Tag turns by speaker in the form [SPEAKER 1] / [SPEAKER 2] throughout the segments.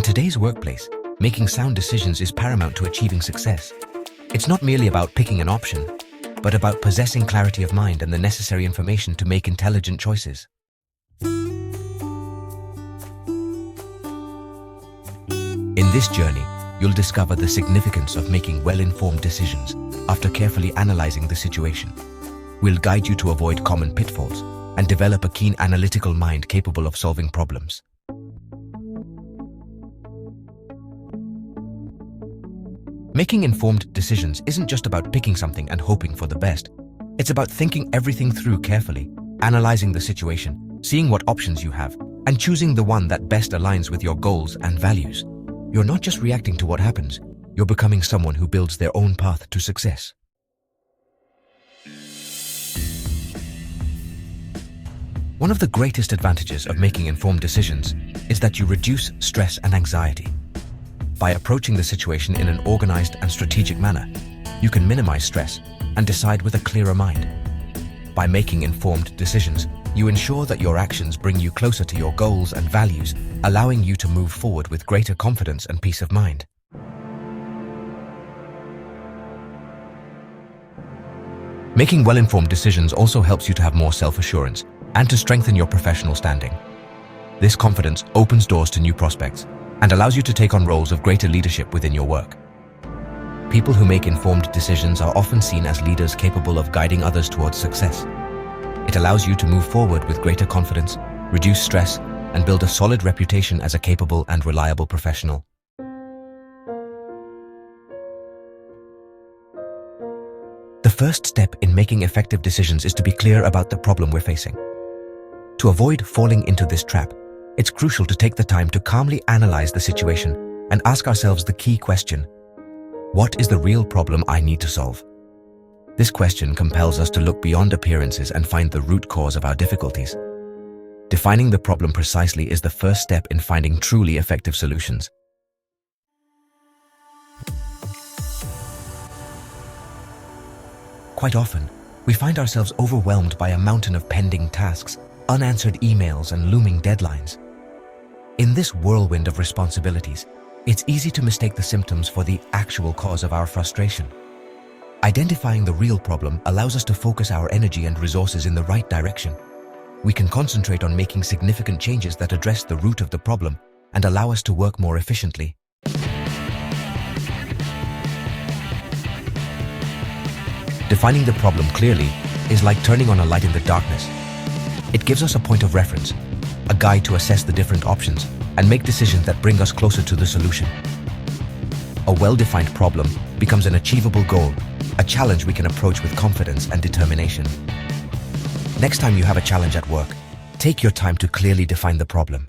[SPEAKER 1] today's workplace, making sound decisions is paramount to achieving success. It's not merely about picking an option, but about possessing clarity of mind and the necessary information to make intelligent choices. In this journey, you'll discover the significance of making well-informed decisions after carefully analyzing the situation. We'll guide you to avoid common pitfalls and develop a keen analytical mind capable of solving problems. Making informed decisions isn't just about picking something and hoping for the best. It's about thinking everything through carefully, analyzing the situation, seeing what options you have, and choosing the one that best aligns with your goals and values. You're not just reacting to what happens, you're becoming someone who builds their own path to success. One of the greatest advantages of making informed decisions is that you reduce stress and anxiety. By approaching the situation in an organized and strategic manner, you can minimize stress and decide with a clearer mind. By making informed decisions, you ensure that your actions bring you closer to your goals and values, allowing you to move forward with greater confidence and peace of mind. Making well-informed decisions also helps you to have more self-assurance and to strengthen your professional standing. This confidence opens doors to new prospects and allows you to take on roles of greater leadership within your work. People who make informed decisions are often seen as leaders capable of guiding others towards success. It allows you to move forward with greater confidence, reduce stress, and build a solid reputation as a capable and reliable professional. The first step in making effective decisions is to be clear about the problem we're facing. To avoid falling into this trap, it's crucial to take the time to calmly analyze the situation and ask ourselves the key question: what is the real problem I need to solve? This question compels us to look beyond appearances and find the root cause of our difficulties. Defining the problem precisely is the first step in finding truly effective solutions. Quite often, we find ourselves overwhelmed by a mountain of pending tasks, unanswered emails, and looming deadlines. In this whirlwind of responsibilities, it's easy to mistake the symptoms for the actual cause of our frustration. Identifying the real problem allows us to focus our energy and resources in the right direction. We can concentrate on making significant changes that address the root of the problem and allow us to work more efficiently. Defining the problem clearly is like turning on a light in the darkness. It gives us a point of reference, a guide to assess the different options and make decisions that bring us closer to the solution. A well-defined problem becomes an achievable goal, a challenge we can approach with confidence and determination. Next time you have a challenge at work, take your time to clearly define the problem.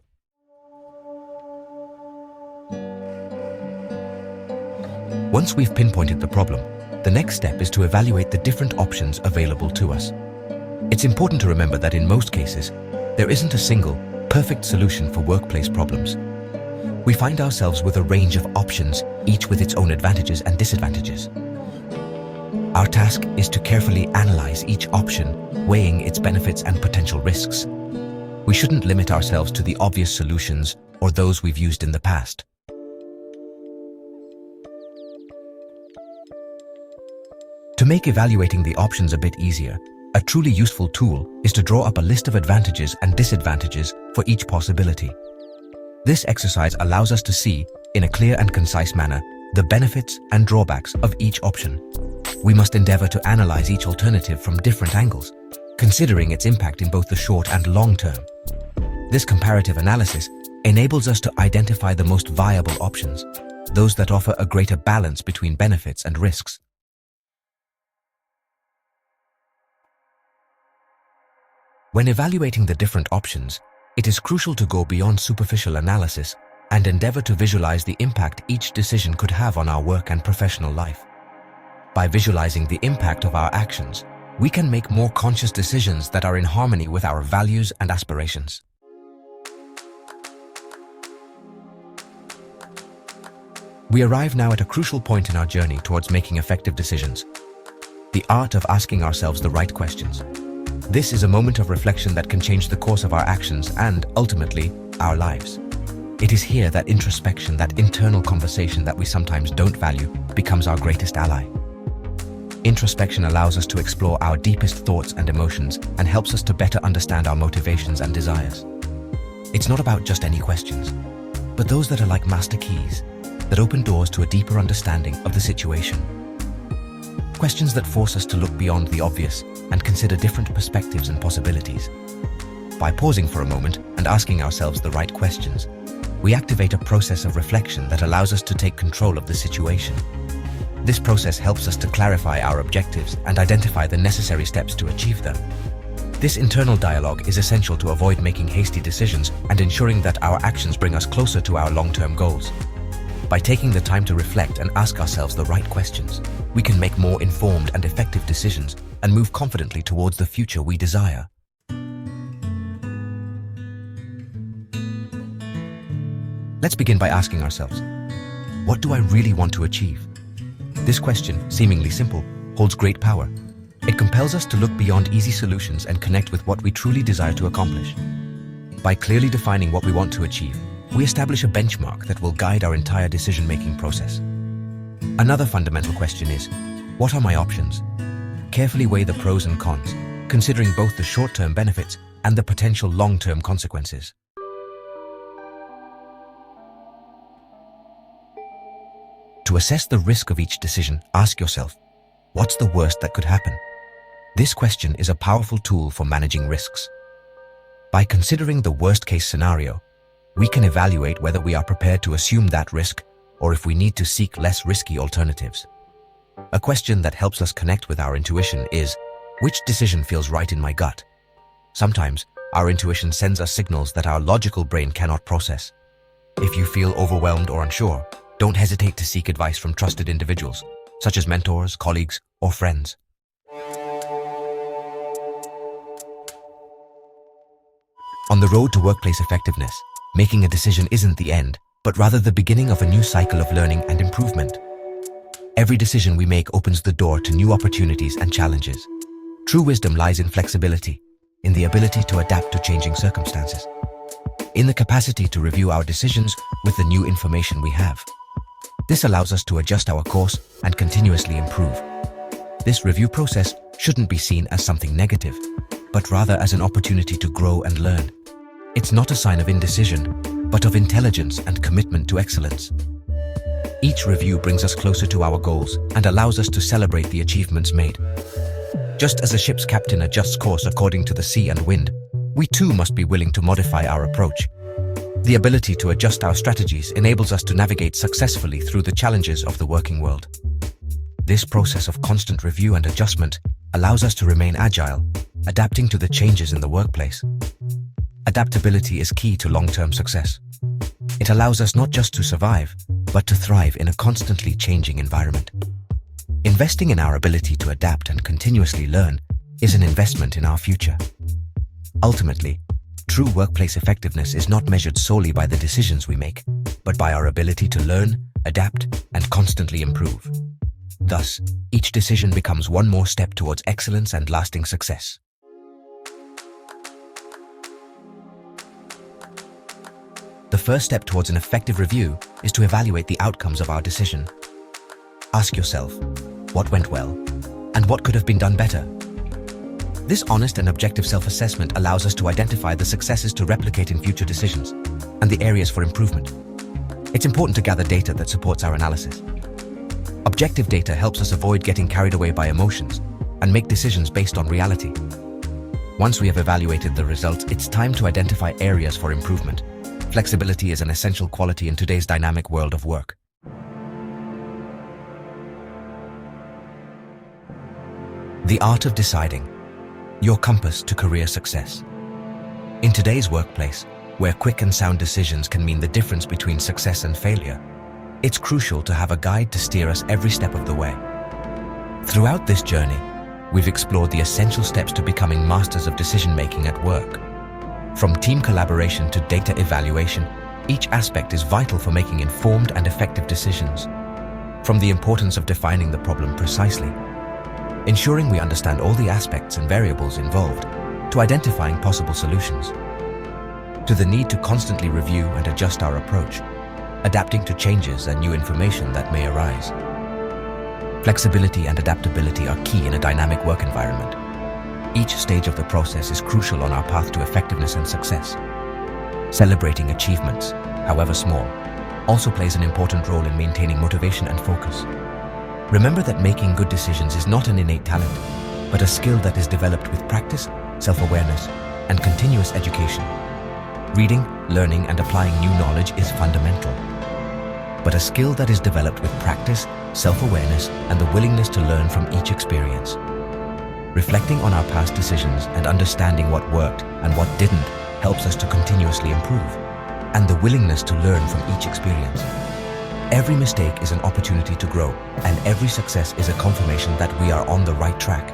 [SPEAKER 1] Once we've pinpointed the problem, the next step is to evaluate the different options available to us. It's important to remember that in most cases, there isn't a single, perfect solution for workplace problems. We find ourselves with a range of options, each with its own advantages and disadvantages. Our task is to carefully analyze each option, weighing its benefits and potential risks. We shouldn't limit ourselves to the obvious solutions or those we've used in the past. To make evaluating the options a bit easier, a truly useful tool is to draw up a list of advantages and disadvantages for each possibility. This exercise allows us to see, in a clear and concise manner, the benefits and drawbacks of each option. We must endeavor to analyze each alternative from different angles, considering its impact in both the short and long term. This comparative analysis enables us to identify the most viable options, those that offer a greater balance between benefits and risks. When evaluating the different options, it is crucial to go beyond superficial analysis and endeavor to visualize the impact each decision could have on our work and professional life. By visualizing the impact of our actions, we can make more conscious decisions that are in harmony with our values and aspirations. We arrive now at a crucial point in our journey towards making effective decisions: the art of asking ourselves the right questions. This is a moment of reflection that can change the course of our actions and, ultimately, our lives. It is here that introspection, that internal conversation that we sometimes don't value, becomes our greatest ally. Introspection allows us to explore our deepest thoughts and emotions and helps us to better understand our motivations and desires. It's not about just any questions, but those that are like master keys that open doors to a deeper understanding of the situation. Questions that force us to look beyond the obvious and consider different perspectives and possibilities. By pausing for a moment and asking ourselves the right questions, we activate a process of reflection that allows us to take control of the situation. This process helps us to clarify our objectives and identify the necessary steps to achieve them. This internal dialogue is essential to avoid making hasty decisions and ensuring that our actions bring us closer to our long-term goals. By taking the time to reflect and ask ourselves the right questions, we can make more informed and effective decisions and move confidently towards the future we desire. Let's begin by asking ourselves, what do I really want to achieve? This question, seemingly simple, holds great power. It compels us to look beyond easy solutions and connect with what we truly desire to accomplish. By clearly defining what we want to achieve, we establish a benchmark that will guide our entire decision-making process. Another fundamental question is, what are my options? Carefully weigh the pros and cons, considering both the short-term benefits and the potential long-term consequences. To assess the risk of each decision, ask yourself, what's the worst that could happen? This question is a powerful tool for managing risks. By considering the worst-case scenario, we can evaluate whether we are prepared to assume that risk or if we need to seek less risky alternatives. A question that helps us connect with our intuition is, which decision feels right in my gut? Sometimes, our intuition sends us signals that our logical brain cannot process. If you feel overwhelmed or unsure, don't hesitate to seek advice from trusted individuals, such as mentors, colleagues, or friends. On the road to workplace effectiveness, making a decision isn't the end, but rather the beginning of a new cycle of learning and improvement. Every decision we make opens the door to new opportunities and challenges. True wisdom lies in flexibility, in the ability to adapt to changing circumstances, in the capacity to review our decisions with the new information we have. This allows us to adjust our course and continuously improve. This review process shouldn't be seen as something negative, but rather as an opportunity to grow and learn. It's not a sign of indecision, but of intelligence and commitment to excellence. Each review brings us closer to our goals and allows us to celebrate the achievements made. Just as a ship's captain adjusts course according to the sea and wind, we too must be willing to modify our approach. The ability to adjust our strategies enables us to navigate successfully through the challenges of the working world. This process of constant review and adjustment allows us to remain agile, adapting to the changes in the workplace. Adaptability is key to long-term success. It allows us not just to survive, but to thrive in a constantly changing environment. Investing in our ability to adapt and continuously learn is an investment in our future. Ultimately, true workplace effectiveness is not measured solely by the decisions we make, but by our ability to learn, adapt, and constantly improve. Thus, each decision becomes one more step towards excellence and lasting success. The first step towards an effective review is to evaluate the outcomes of our decision. Ask yourself, what went well, and what could have been done better? This honest and objective self-assessment allows us to identify the successes to replicate in future decisions and the areas for improvement. It's important to gather data that supports our analysis. Objective data helps us avoid getting carried away by emotions and make decisions based on reality. Once we have evaluated the results, it's time to identify areas for improvement. Flexibility is an essential quality in today's dynamic world of work. The art of deciding. Your compass to career success. In today's workplace, where quick and sound decisions can mean the difference between success and failure, it's crucial to have a guide to steer us every step of the way. Throughout this journey, we've explored the essential steps to becoming masters of decision-making at work. From team collaboration to data evaluation, each aspect is vital for making informed and effective decisions. From the importance of defining the problem precisely, ensuring we understand all the aspects and variables involved, to identifying possible solutions. to the need to constantly review and adjust our approach, adapting to changes and new information that may arise. Flexibility and adaptability are key in a dynamic work environment. Each stage of the process is crucial on our path to effectiveness and success. Celebrating achievements, however small, also plays an important role in maintaining motivation and focus. Remember that making good decisions is not an innate talent, but a skill that is developed with practice, self-awareness, and continuous education. Reading, learning, and applying new knowledge is fundamental, but a skill that is developed with practice, self-awareness, and the willingness to learn from each experience. Reflecting on our past decisions and understanding what worked and what didn't helps us to continuously improve, and the willingness to learn from each experience. Every mistake is an opportunity to grow, and every success is a confirmation that we are on the right track.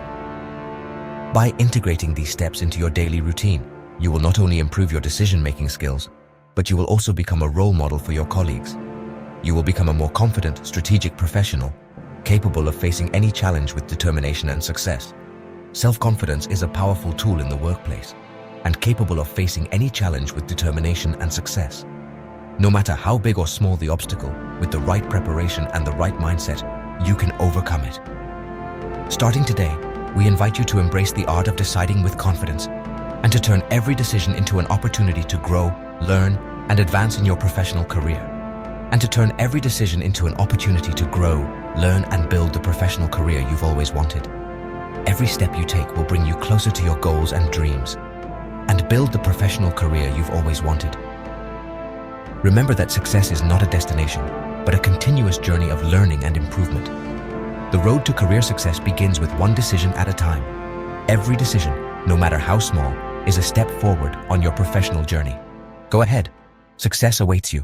[SPEAKER 1] By integrating these steps into your daily routine, you will not only improve your decision-making skills, but you will also become a role model for your colleagues. You will become a more confident, strategic professional, capable of facing any challenge with determination and success. Self-confidence is a powerful tool in the workplace and capable of facing any challenge with determination and success. No matter how big or small the obstacle, with the right preparation and the right mindset, you can overcome it. Starting today, we invite you to embrace the art of deciding with confidence and to turn every decision into an opportunity to grow, learn, and advance in your professional career. And to turn every decision into an opportunity to grow, learn, and build the professional career you've always wanted. Every step you take will bring you closer to your goals and dreams, and build the professional career you've always wanted. Remember that success is not a destination, but a continuous journey of learning and improvement. The road to career success begins with one decision at a time. Every decision, no matter how small, is a step forward on your professional journey. Go ahead. Success awaits you.